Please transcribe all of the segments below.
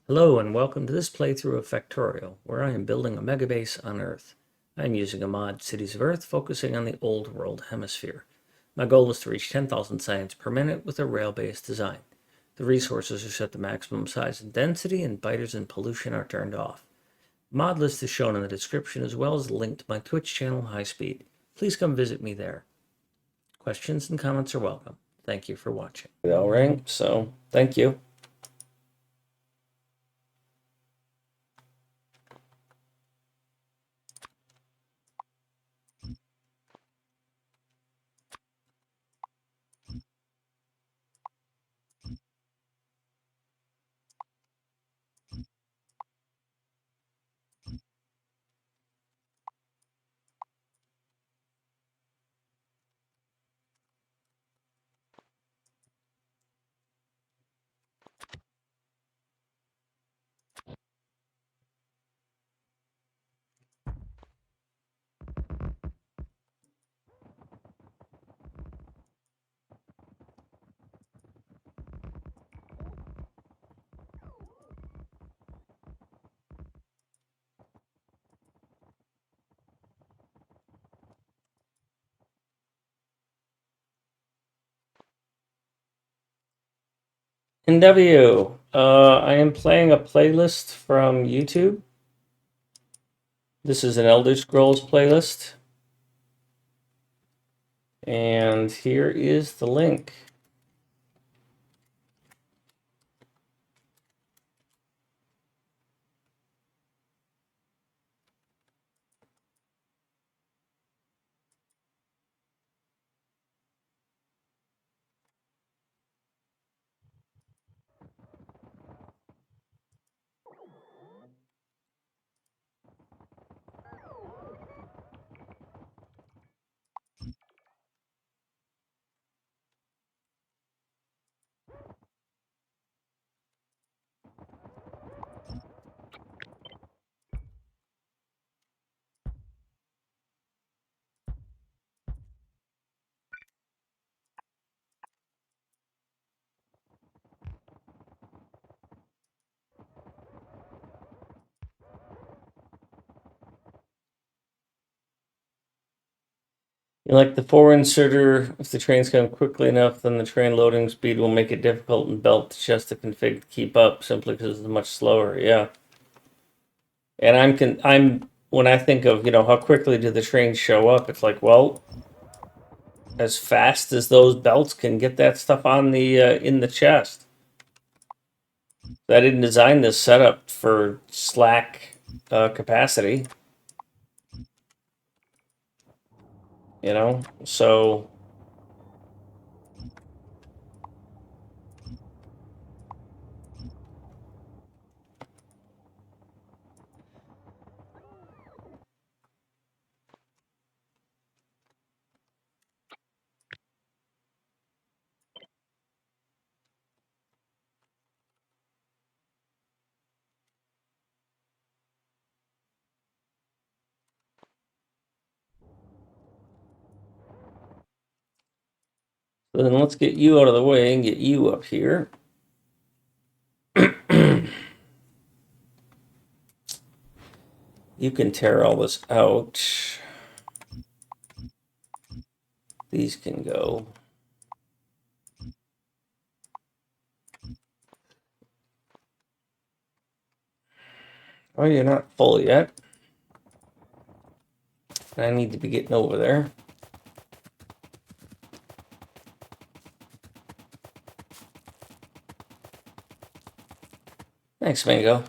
Hello and welcome to this playthrough of Factorio, where I am building a megabase on Earth. I am using a mod, Cities of Earth, focusing on the Old World Hemisphere. My goal is to reach 10,000 science per minute with a rail-based design. The resources are set to maximum size and density, and biters and pollution are turned off. The mod list is shown in the description, as well as a link to my Twitch channel, High Speed. Please come visit me there. Questions and comments are welcome. Thank you for watching. Bell ring, so thank you. NW, I am playing a playlist from YouTube. This is an Elder Scrolls playlist. And here is the link. Like the forward inserter, if the trains come quickly enough, then the train loading speed will make it difficult and belt just to config to keep up, simply because it's much slower. Yeah. And I'm when I think of, how quickly do the trains show up, it's like, well, as fast as those belts can get that stuff on the in the chest. I didn't design this setup for slack capacity, so then let's get you out of the way and get you up here. You can tear all this out. These can go. Oh, you're not full yet. I need to be getting over there. Thanks, Mango.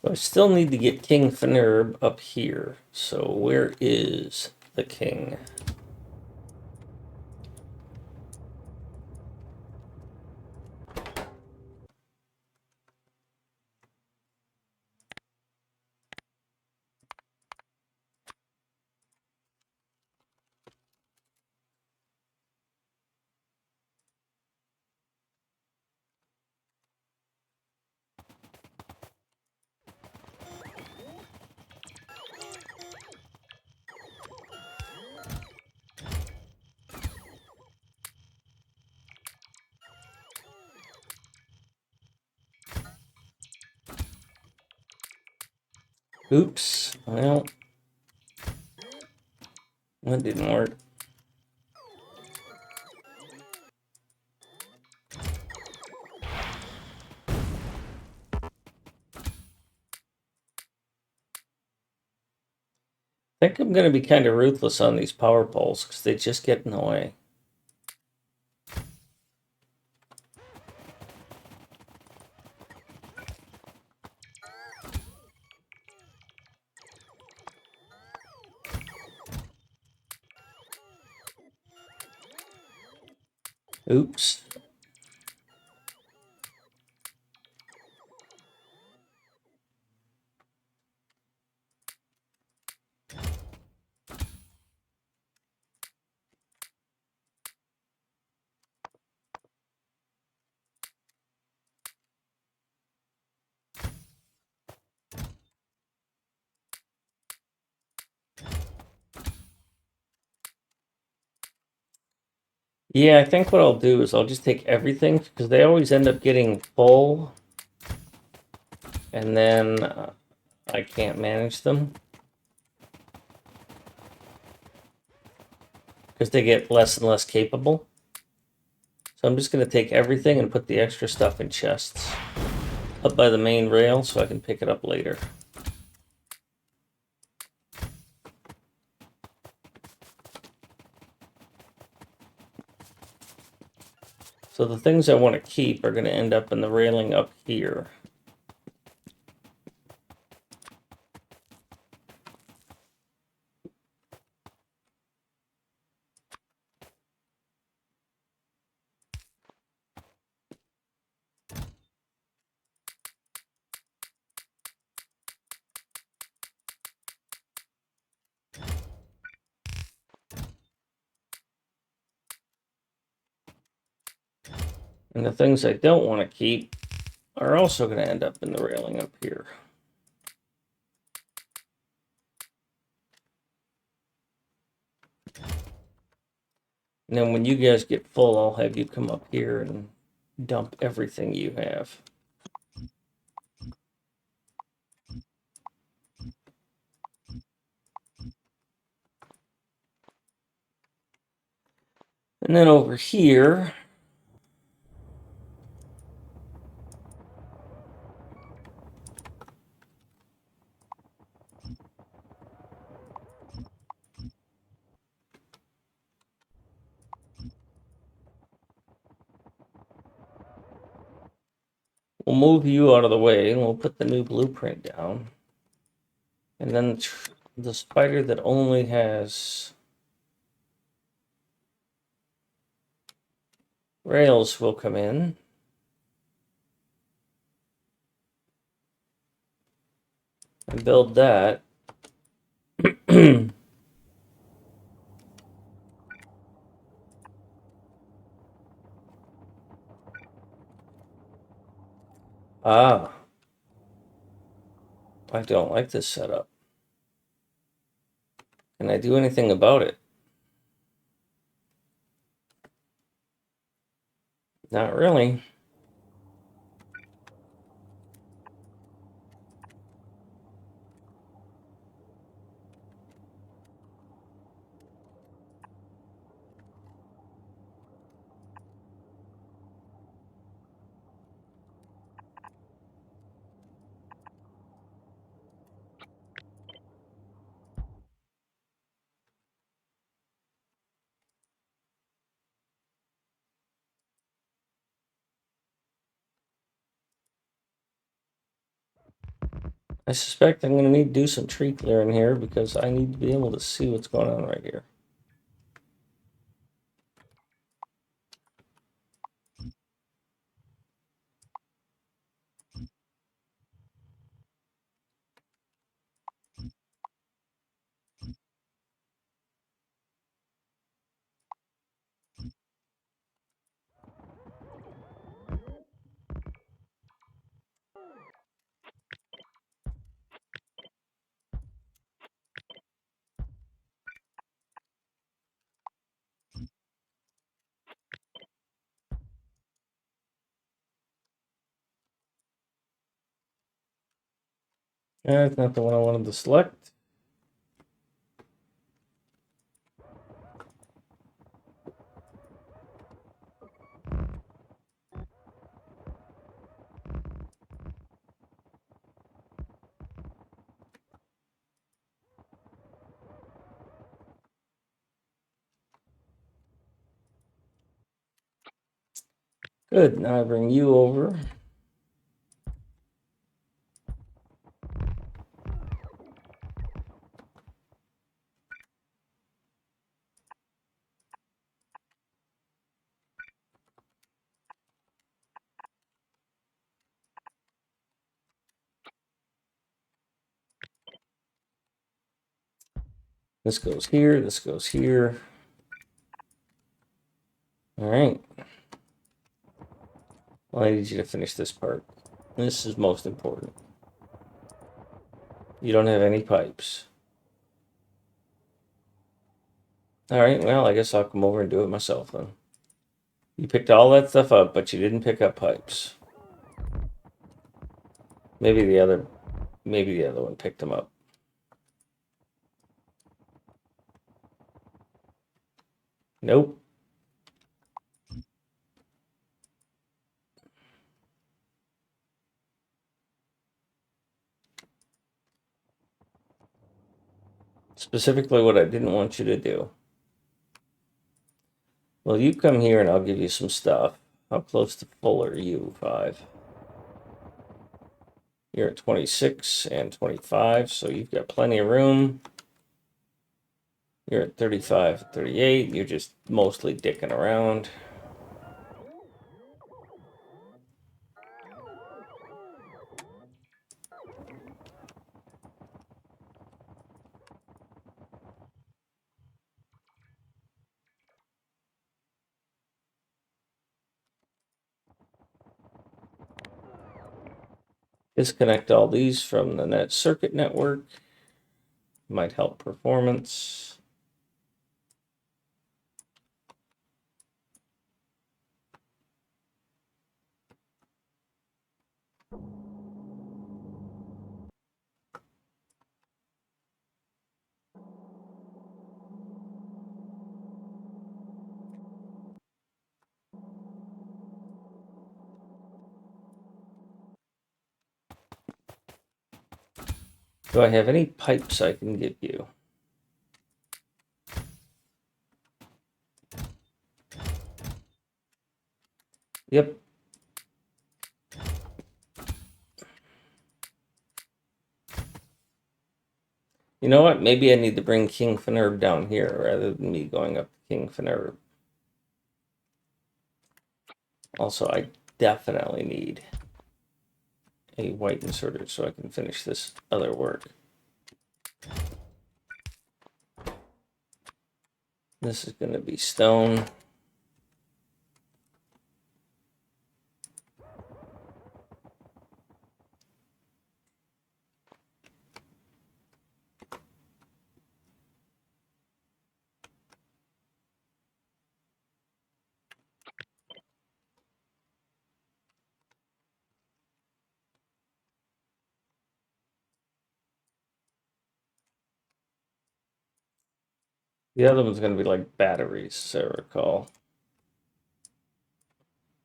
I still need to get King Finurb up here. So where is the king? Oops. Well, that didn't work. I think I'm going to be kind of ruthless on these power poles because they just get in the way. Oops. Yeah, I think what I'll do is I'll just take everything because they always end up getting full and then I can't manage them because they get less and less capable. So I'm just going to take everything and put the extra stuff in chests up by the main rail so I can pick it up later. So the things I want to keep are going to end up in the railing up here. And the things I don't want to keep are also going to end up in the railing up here. And then when you guys get full, I'll have you come up here and dump everything you have. And then over here, we'll move you out of the way and we'll put the new blueprint down. And then the spider that only has rails will come in. And build that. Ah, I don't like this setup. Can I do anything about it? Not really. I suspect I'm going to need to do some tree clearing here because I need to be able to see what's going on right here. That's not the one I wanted to select. Good, now I bring you over. This goes here, this goes here. All right. Well, I need you to finish this part. This is most important. You don't have any pipes. All right, well, I guess I'll come over and do it myself then. You picked all that stuff up, but you didn't pick up pipes. Maybe the other one picked them up. Nope. Specifically what I didn't want you to do. Well, you come here and I'll give you some stuff. How close to full are you? 5. You're at 26 and 25, so you've got plenty of room. You're at 35, 38. You're just mostly dicking around. Disconnect all these from the net circuit network. Might help performance. Do I have any pipes I can give you? Yep. You know what? Maybe I need to bring King Finerb down here rather than me going up to King Finerb. Also, I definitely need a white inserter so I can finish this other work. This is going to be stone. The other one's going to be like batteries, as I recall.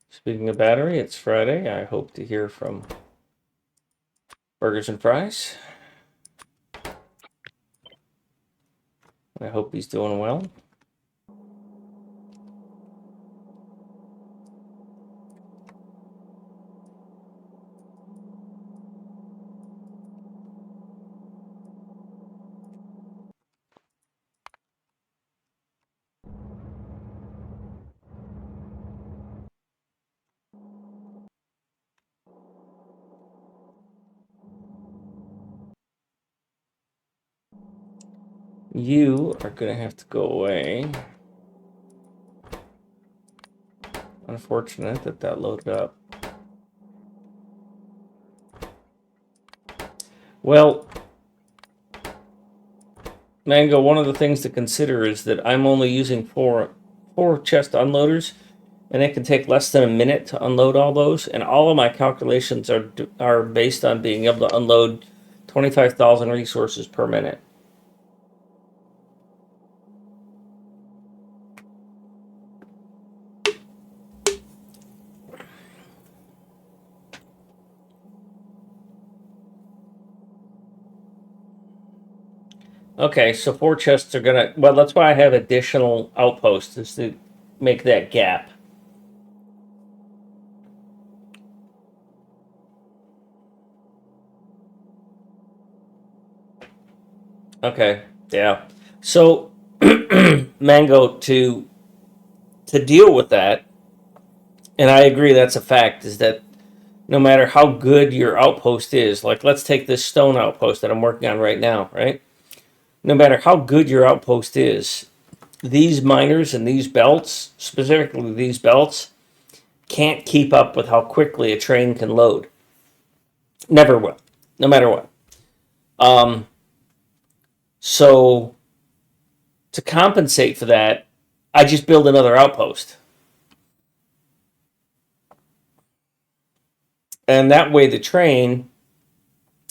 Speaking of battery, it's Friday. I hope to hear from Burgers and Fries. I hope he's doing well. You are going to have to go away. Unfortunate that loaded up. Well, Mango, one of the things to consider is that I'm only using four chest unloaders, and it can take less than a minute to unload all those. And all of my calculations are based on being able to unload 25,000 resources per minute. Okay, so 4 chests are gonna. Well, that's why I have additional outposts, is to make that gap. Okay, yeah. So, Mango, to deal with that, and I agree that's a fact, is that no matter how good your outpost is, like let's take this stone outpost that I'm working on right now, right? No matter how good your outpost is, these miners and these belts, specifically these belts, can't keep up with how quickly a train can load. Never will, no matter what. Um, so to compensate for that, I just build another outpost. And that way the train,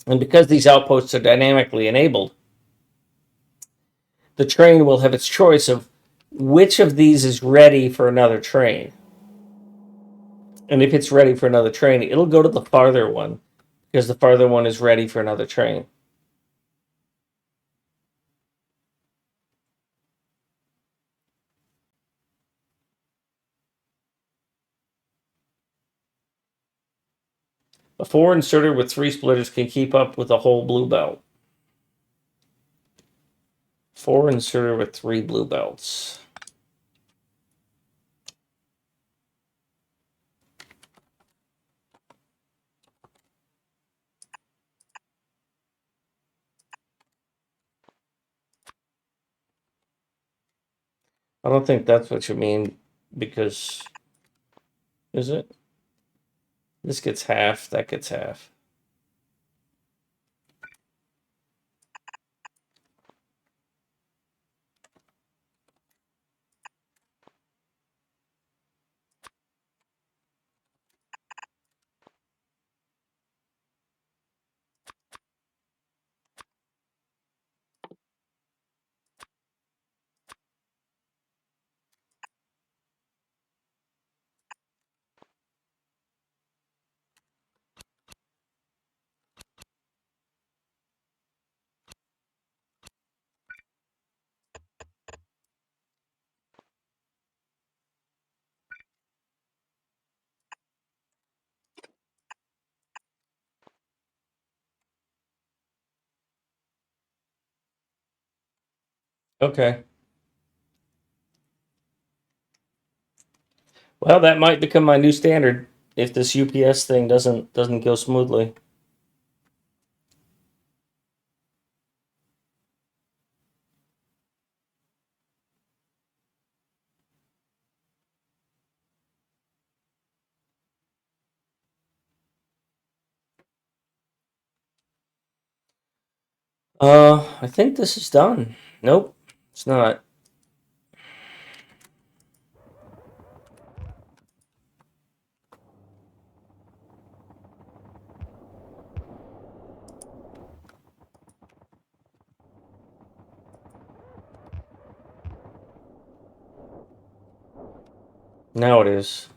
and because these outposts are dynamically enabled, the train will have its choice of which of these is ready for another train. And if it's ready for another train, it'll go to the farther one because the farther one is ready for another train. A 4 inserter with 3 splitters can keep up with a whole blue belt. 4 inserter with 3 blue belts. I don't think that's what you mean, because is it? This gets half, that gets half. Okay. Well, that might become my new standard if this UPS thing doesn't go smoothly. I think this is done. Nope, it's not. Now it is.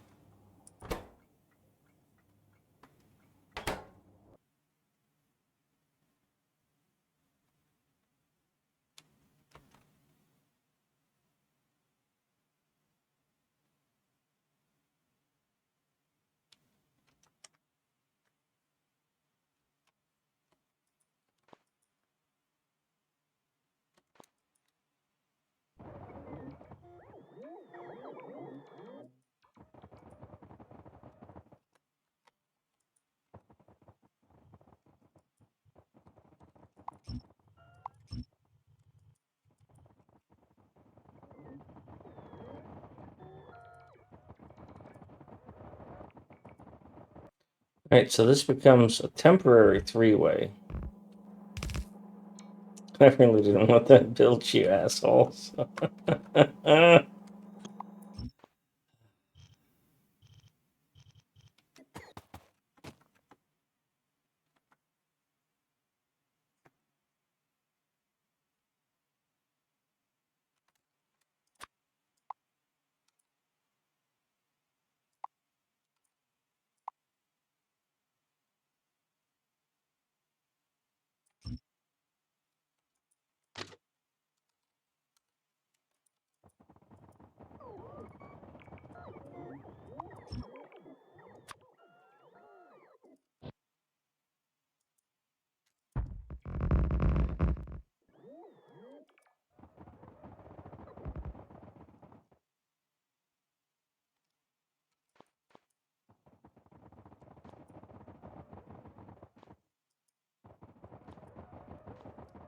All right, so this becomes a temporary 3-way. I really didn't want that built, you assholes.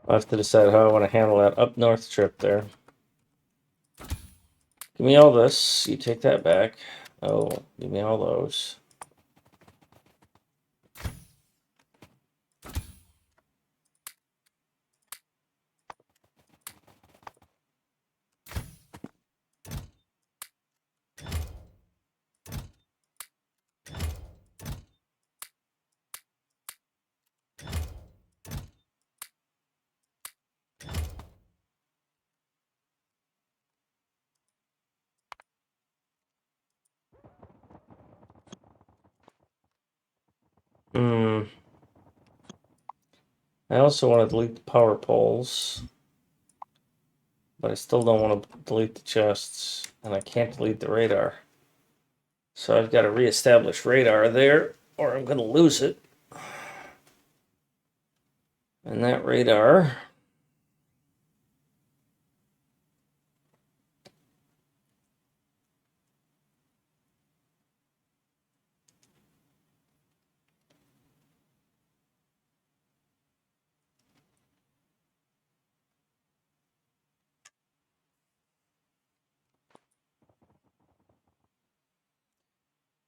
I'll have to decide how I want to handle that up north trip there. Give me all this. You take that back. Oh, give me all those. I also want to delete the power poles, but I still don't want to delete the chests, and I can't delete the radar. So I've got to reestablish radar there, or I'm going to lose it. And that radar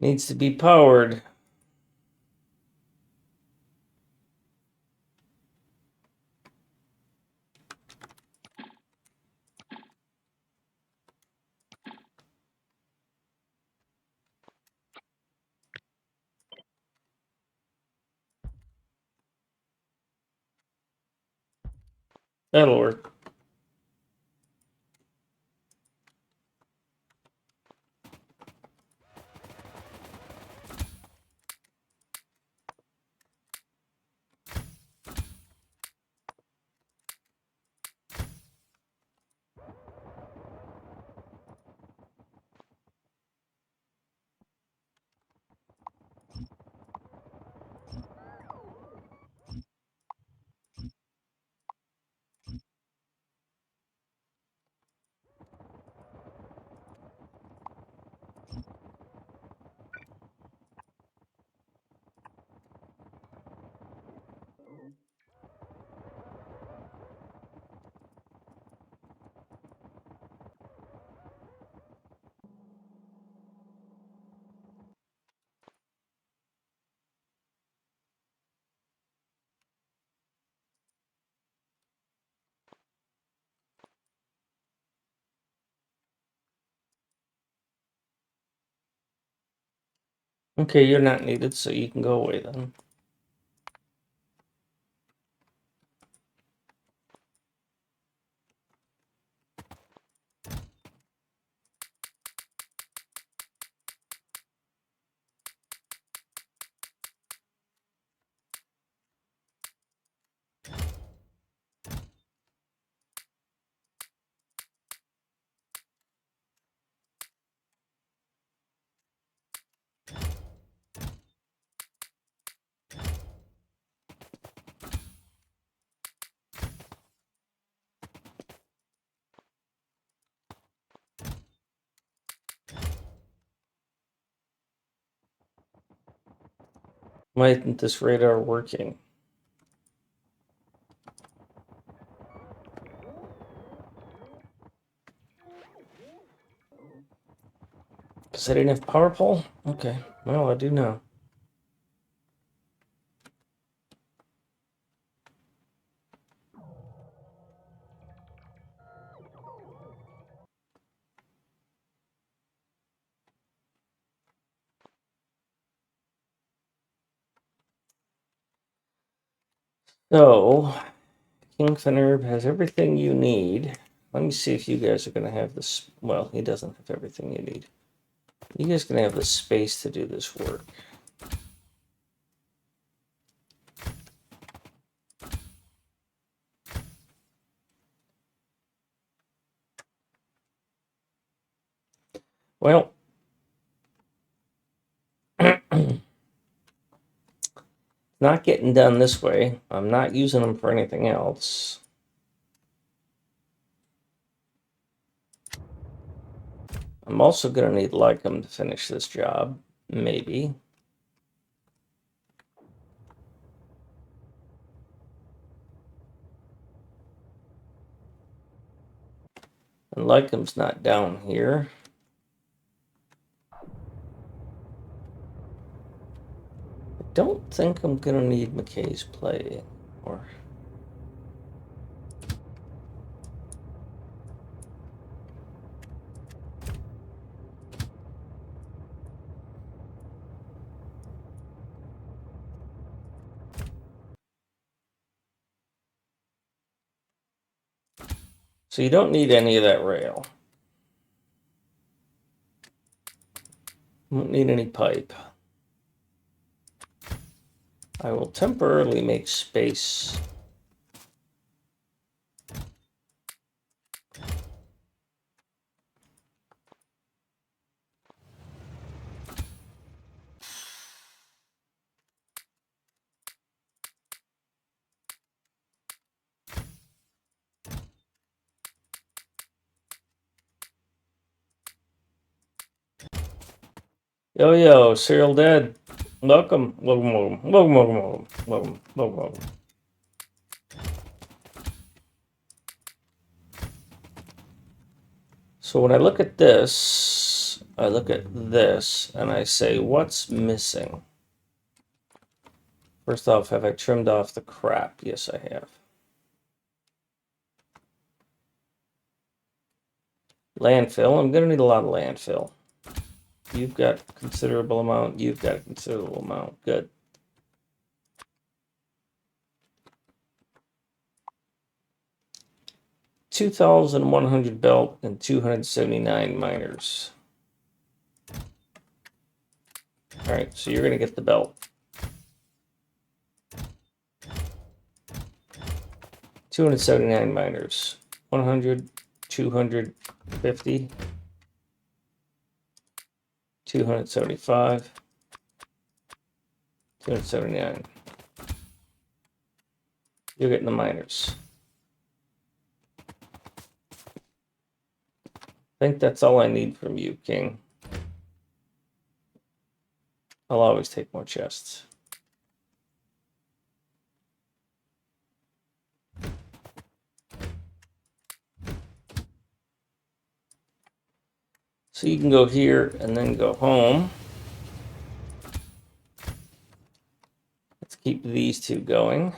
needs to be powered. That'll work. Okay, you're not needed, so you can go away then. Why isn't this radar working? Because I didn't have power pole? Okay, well, I do now. So, Kingfin Herb has everything you need. Let me see if you guys are going to have this. Well, he doesn't have everything you need. You guys going to have the space to do this work. Well, not getting done this way. I'm not using them for anything else. I'm also going to need Lycum to finish this job. Maybe. And Lycom's not down here. I don't think I'm gonna need McKay's play or. So you don't need any of that rail. You don't need any pipe. I will temporarily make space. Yo, Serial Dead. Welcome. Welcome. So when I look at this, I look at this, and I say, what's missing? First off, have I trimmed off the crap? Yes, I have. Landfill. I'm going to need a lot of landfill. You've got a considerable amount. You've got a considerable amount. Good. $2,100 belt and 279 miners. All right, so you're going to get the belt. 279 miners. 100, 250, 275, 279. You're getting the miners. I think that's all I need from you, King. I'll always take more chests. So you can go here and then go home. Let's keep these two going.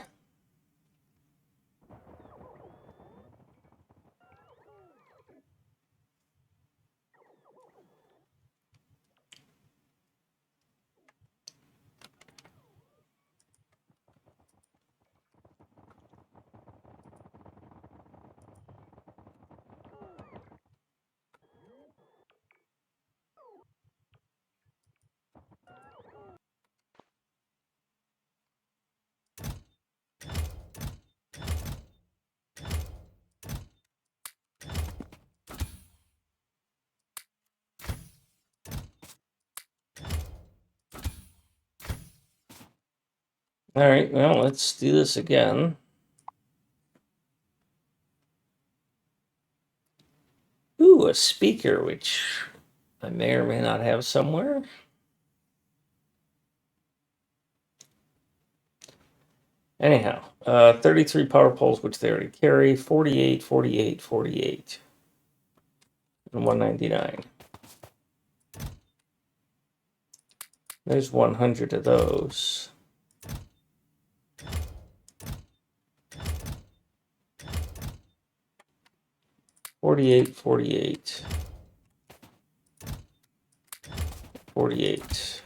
All right, well, let's do this again. Ooh, a speaker, which I may or may not have somewhere. Anyhow, 33 power poles, which they already carry, 48, 48, 48, and 199. There's 100 of those. 48, 48, 48.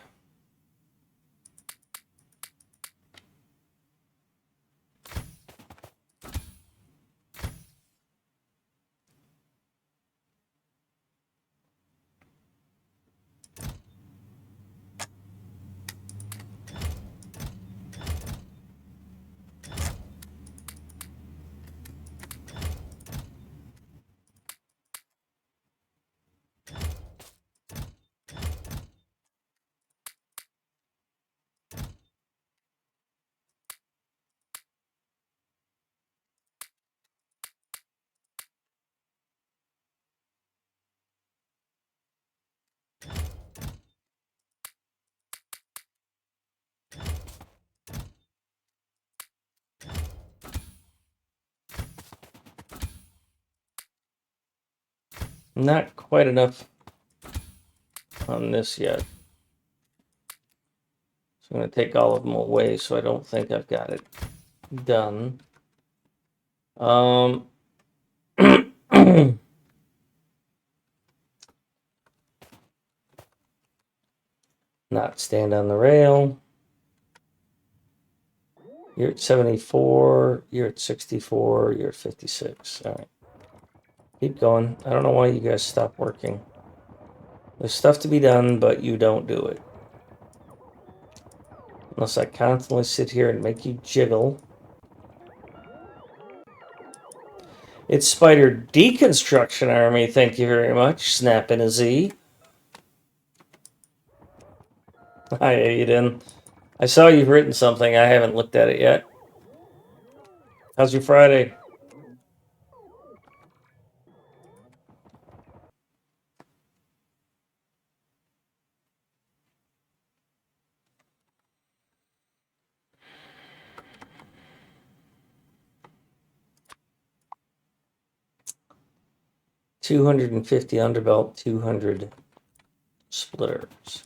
Not quite enough on this yet. So I'm going to take all of them away, so I don't think I've got it done. Not stand on the rail. You're at 74, you're at 64, you're at 56. All right. Keep going. I don't know why you guys stop working. There's stuff to be done, but you don't do it. Unless I constantly sit here and make you jiggle. It's Spider Deconstruction Army, thank you very much. Snapping a Z. Hi, Aiden. I saw you've written something. I haven't looked at it yet. How's your Friday? $250 underbelt, 200 splitters.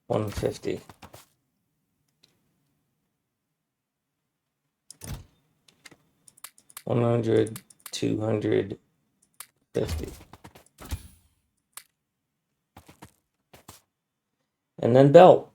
150. 100, 250. And then belt.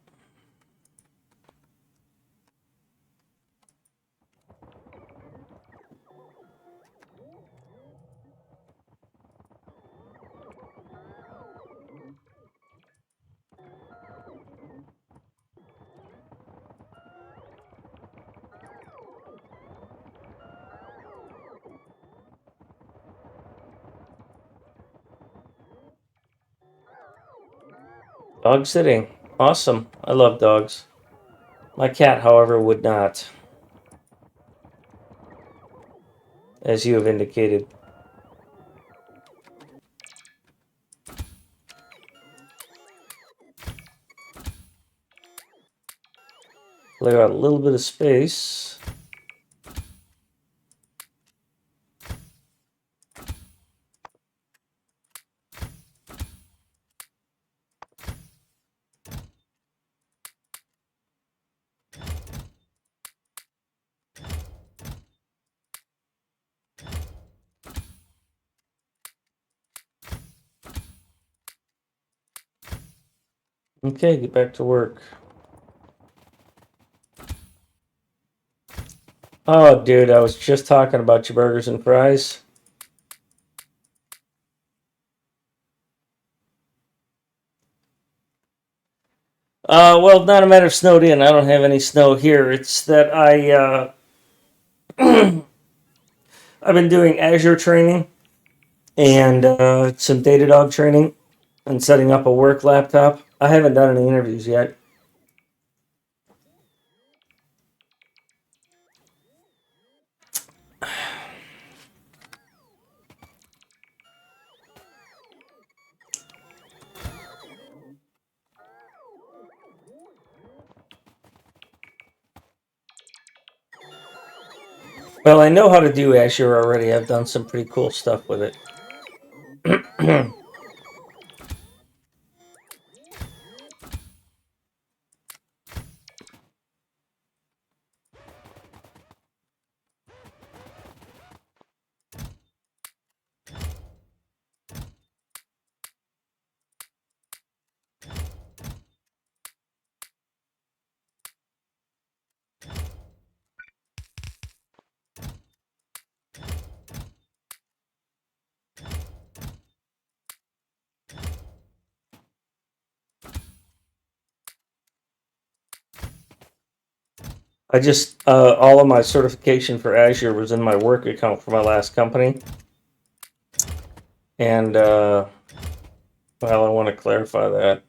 Dog sitting. Awesome. I love dogs. My cat, however, would not. As you have indicated. Clear out a little bit of space. Okay, get back to work. Oh, dude, I was just talking about your burgers and fries. Well, not a matter of snowed in. I don't have any snow here. It's that I've been doing Azure training and some Datadog training and setting up a work laptop. I haven't done any interviews yet. Well, I know how to do Azure already. I've done some pretty cool stuff with it. I just, all of my certification for Azure was in my work account for my last company. And, well, I want to clarify that.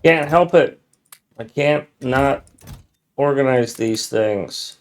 Can't help it. I can't not organize these things.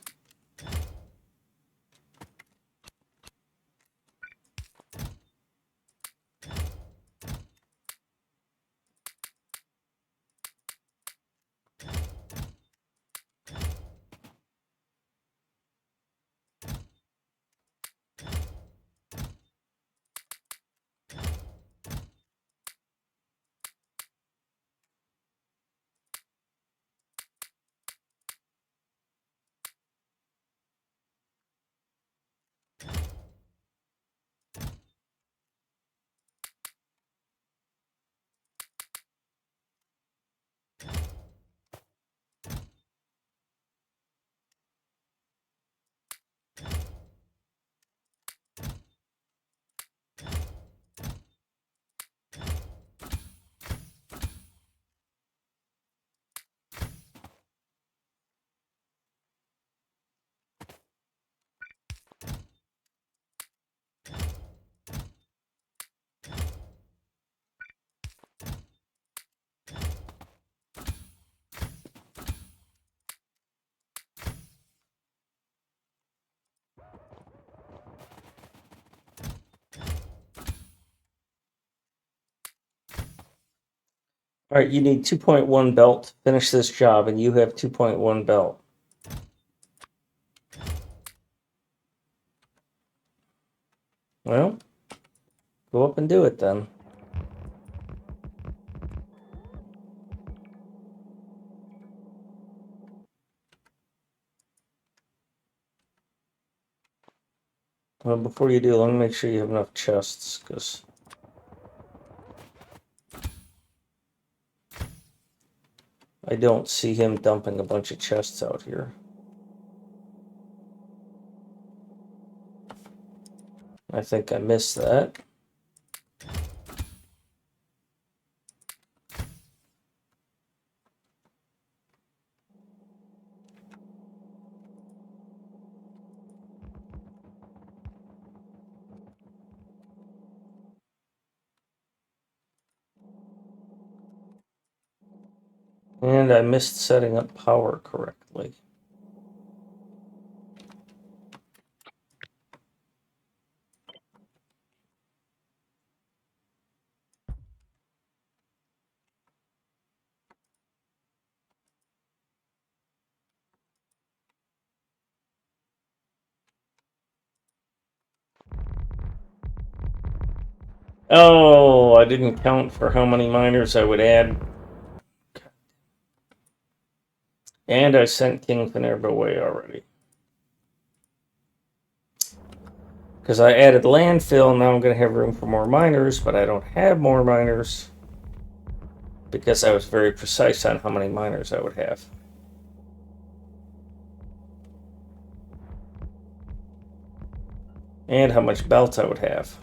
All right, you need 2.1 belt to finish this job, and you have 2.1 belt. Well, go up and do it then. Well, before you do, let me make sure you have enough chests, because I don't see him dumping a bunch of chests out here. I think I missed that. And I missed setting up power correctly. Oh, I didn't count for how many miners I would add. And I sent King Finerba away already. Because I added landfill, now I'm going to have room for more miners, but I don't have more miners. Because I was very precise on how many miners I would have. And how much belt I would have.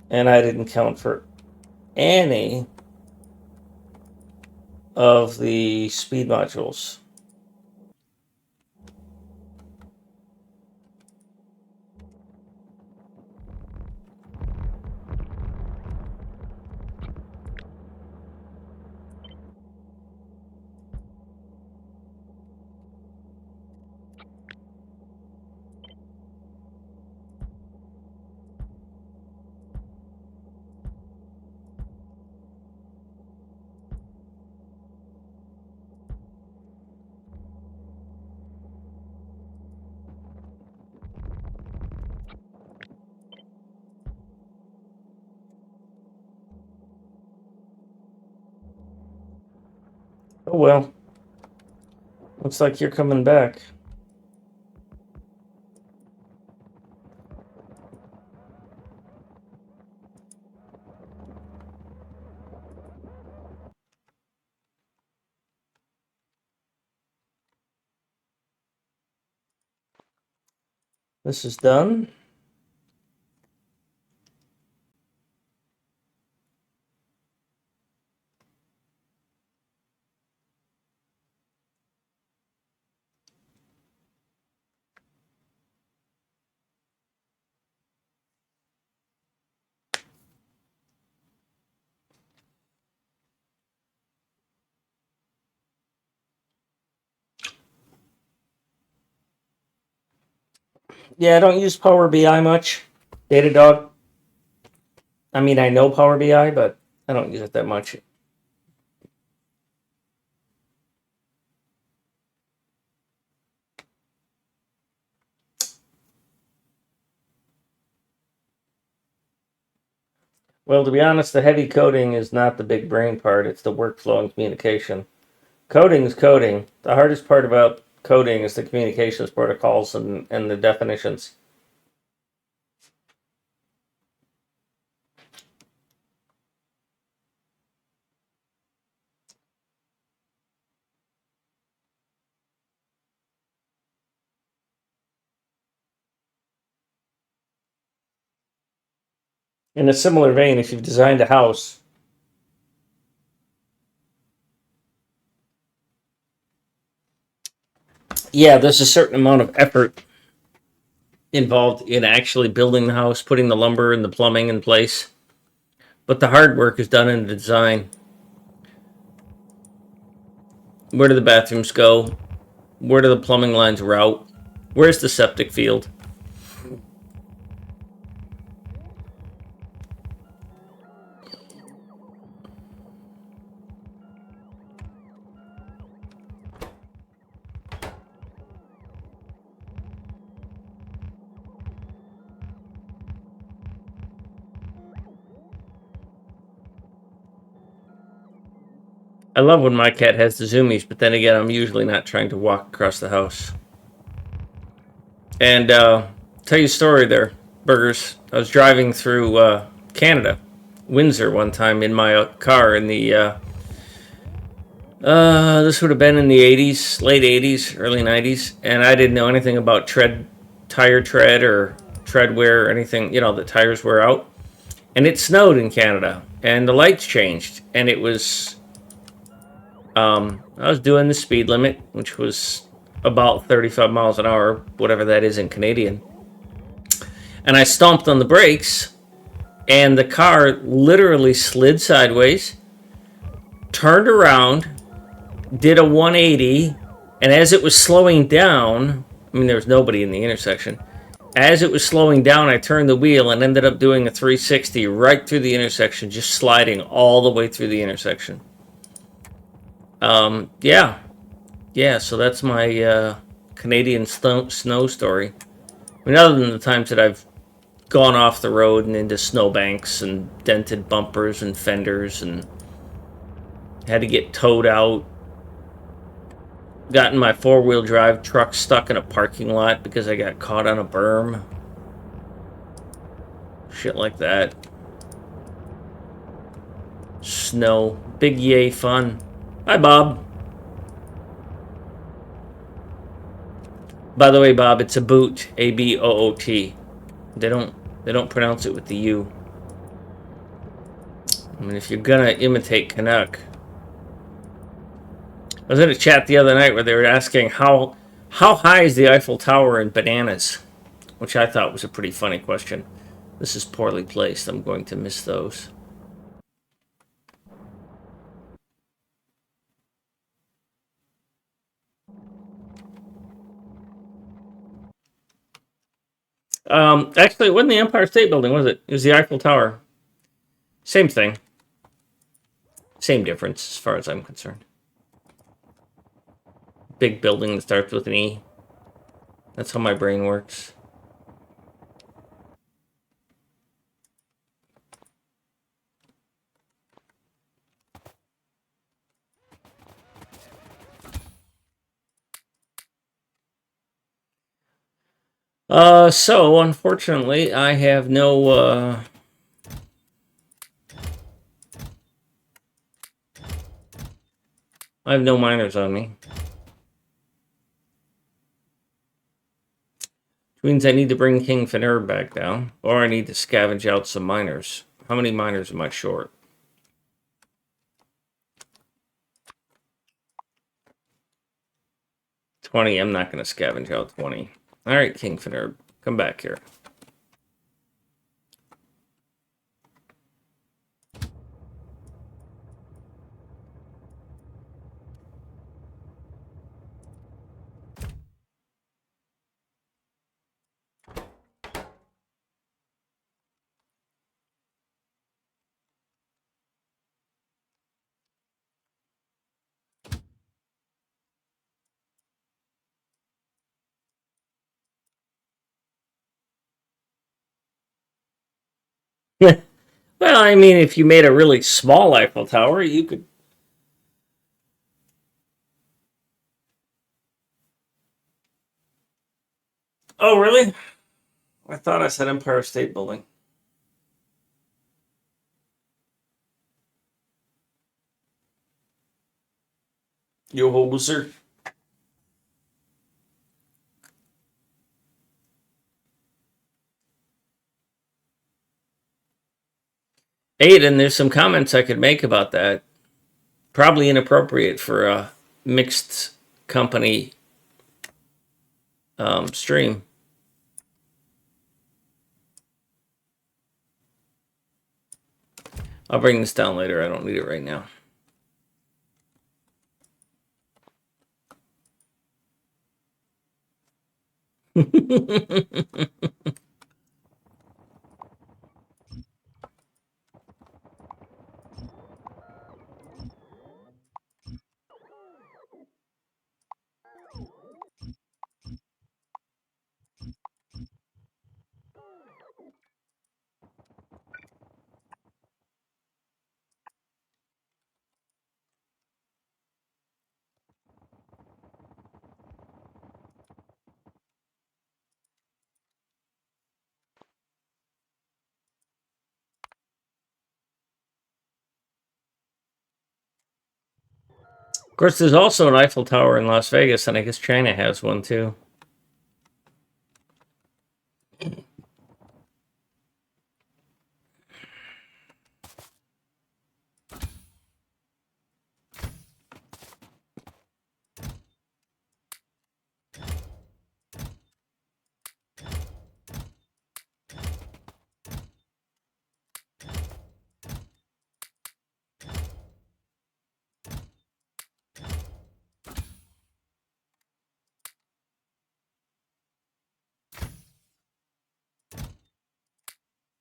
And I didn't count for any of the speed modules. Oh well. Looks like you're coming back. This is done. Yeah, I don't use Power BI much. Datadog. I mean, I know Power BI, but I don't use it that much. Well, to be honest, the heavy coding is not the big brain part. It's the workflow and communication. Coding is coding. The hardest part about coding is the communications protocols and the definitions. In a similar vein, if you've designed a house, yeah, there's a certain amount of effort involved in actually building the house, putting the lumber and the plumbing in place. But the hard work is done in the design. Where do the bathrooms go? Where do the plumbing lines route? Where's the septic field? I love when my cat has the zoomies, but then again, I'm usually not trying to walk across the house. And tell you a story there, Burgers. I was driving through Canada, Windsor, one time in my car in the this would have been in the 80s, late 80s, early 90s, and I didn't know anything about tire tread or tread wear or anything, the tires wear out. And it snowed in Canada, and the lights changed, and it was, I was doing the speed limit, which was about 35 miles an hour, whatever that is in Canadian. And I stomped on the brakes, and the car literally slid sideways, turned around, did a 180, and as it was slowing down, I mean, there was nobody in the intersection. As it was slowing down, I turned the wheel and ended up doing a 360 right through the intersection, just sliding all the way through the intersection. Yeah. Yeah, so that's my Canadian snow story. I mean, other than the times that I've gone off the road and into snowbanks and dented bumpers and fenders and had to get towed out, gotten my four-wheel drive truck stuck in a parking lot because I got caught on a berm. Shit like that. Snow. Big yay fun. Hi, Bob. By the way, Bob, it's a boot. A-B-O-O-T. They don't pronounce it with the U. I mean, if you're gonna imitate Canuck. I was in a chat the other night where they were asking how high is the Eiffel Tower in bananas, which I thought was a pretty funny question. This is poorly placed. I'm going to miss those. Actually, it wasn't the Empire State Building, was it? It was the Eiffel Tower. Same thing. Same difference as far as I'm concerned. Big building that starts with an E. That's how my brain works. So unfortunately, I have no miners on me. Which means I need to bring King Finner back down, or I need to scavenge out some miners. How many miners am I short? 20. I'm not going to scavenge out 20. All right, King Finner, come back here. Well, I mean, if you made a really small Eiffel Tower, you could. Oh, really? I thought I said Empire State Building. You hoser. 8, and there's some comments I could make about that. Probably inappropriate for a mixed company stream. I'll bring this down later. I don't need it right now. Of course, there's also an Eiffel Tower in Las Vegas, and I guess China has one too.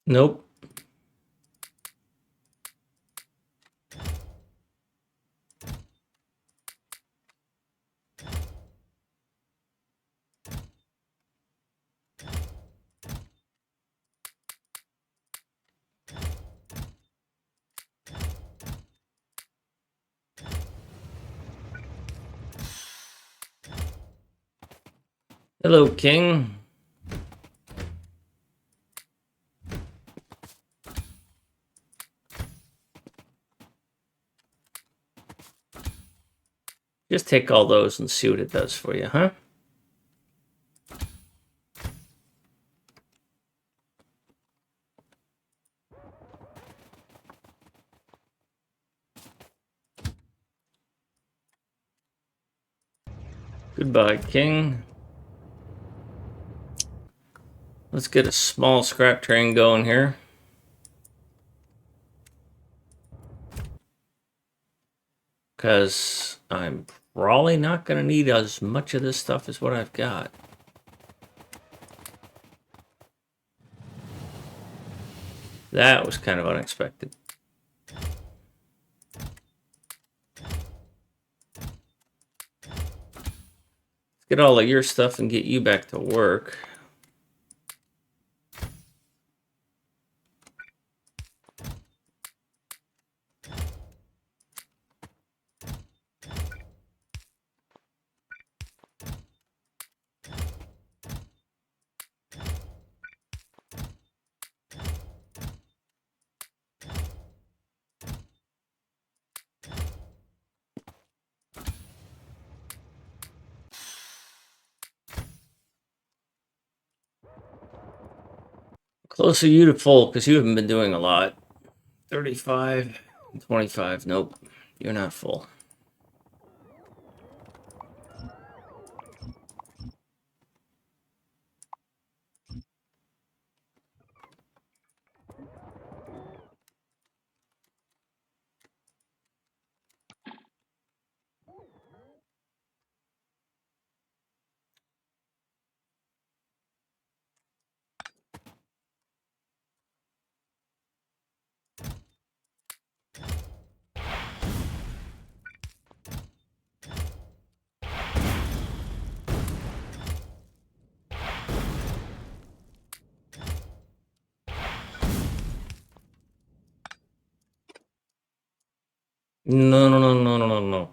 Nope. Hello, King. Just take all those and see what it does for you, huh? Goodbye, King. Let's get a small scrap train going here. Because I'm probably not going to need as much of this stuff as what I've got. That was kind of unexpected. Let's get all of your stuff and get you back to work. Closer you to full, because you haven't been doing a lot. 35, 25. Nope, you're not full. No, no, no, no, no, no, no.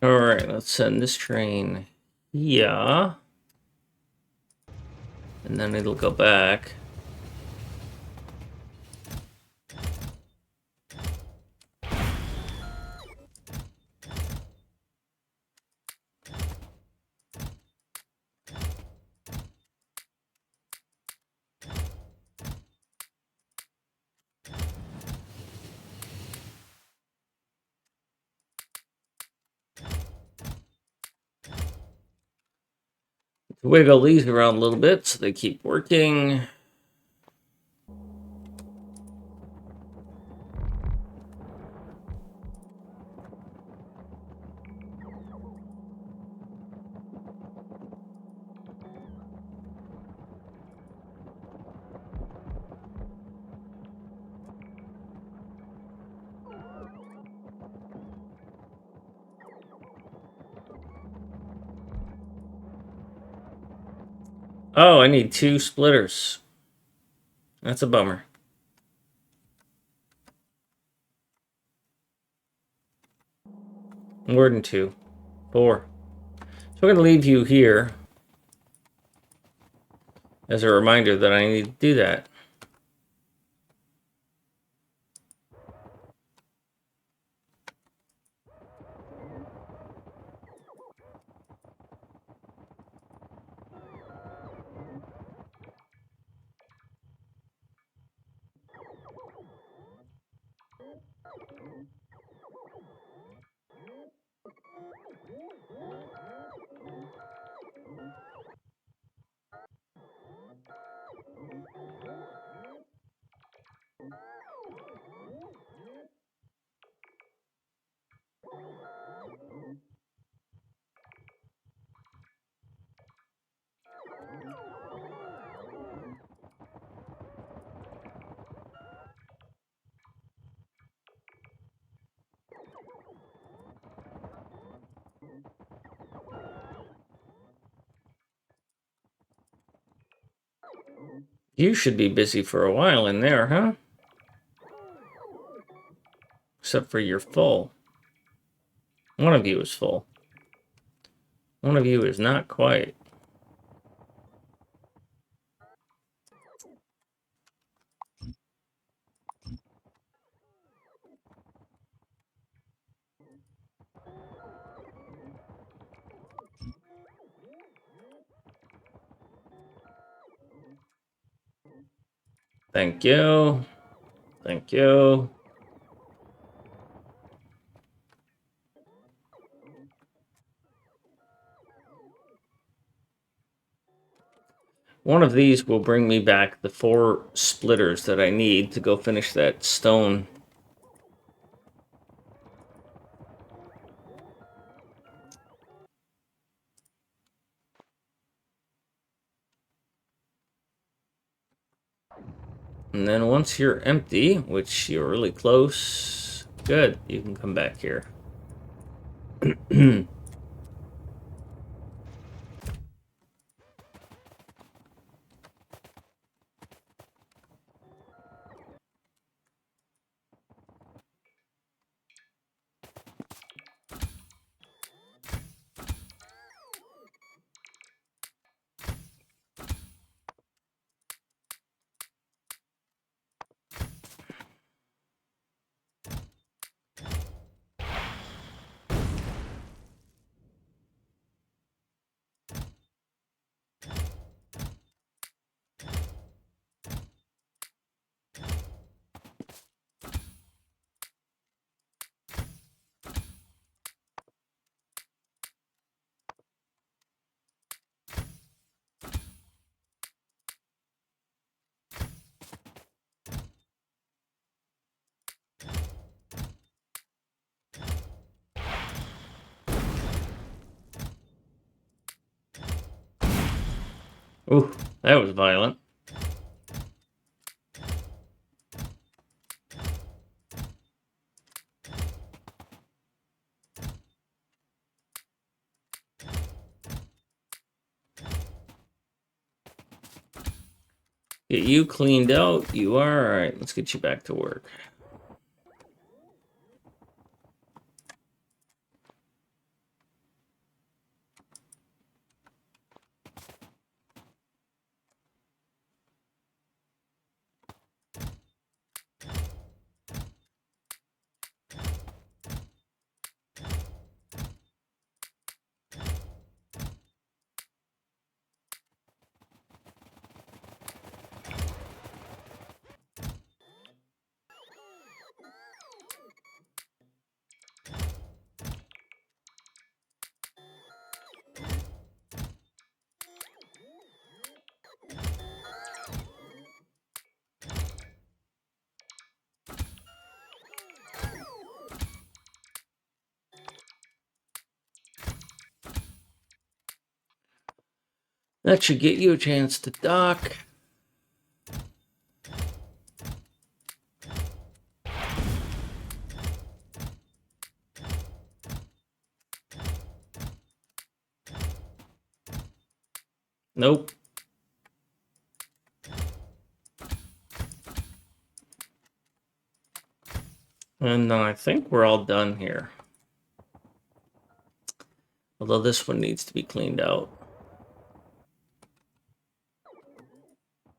Alright, let's send this train here. And then it'll go back. Wiggle these around a little bit so they keep working. Oh, I need 2 splitters. That's a bummer. More than 2. 4. So I'm going to leave you here as a reminder that I need to do that. You should be busy for a while in there, huh? Except for you're full. One of you is full. One of you is not quite. Thank you. Thank you. One of these will bring me back the 4 splitters that I need to go finish that stone. And then once you're empty, which you're really close, good, you can come back here. Ooh, that was violent. Get you cleaned out. You are all right. Let's get you back to work. That should get you a chance to dock. Nope. And I think we're all done here. Although this one needs to be cleaned out.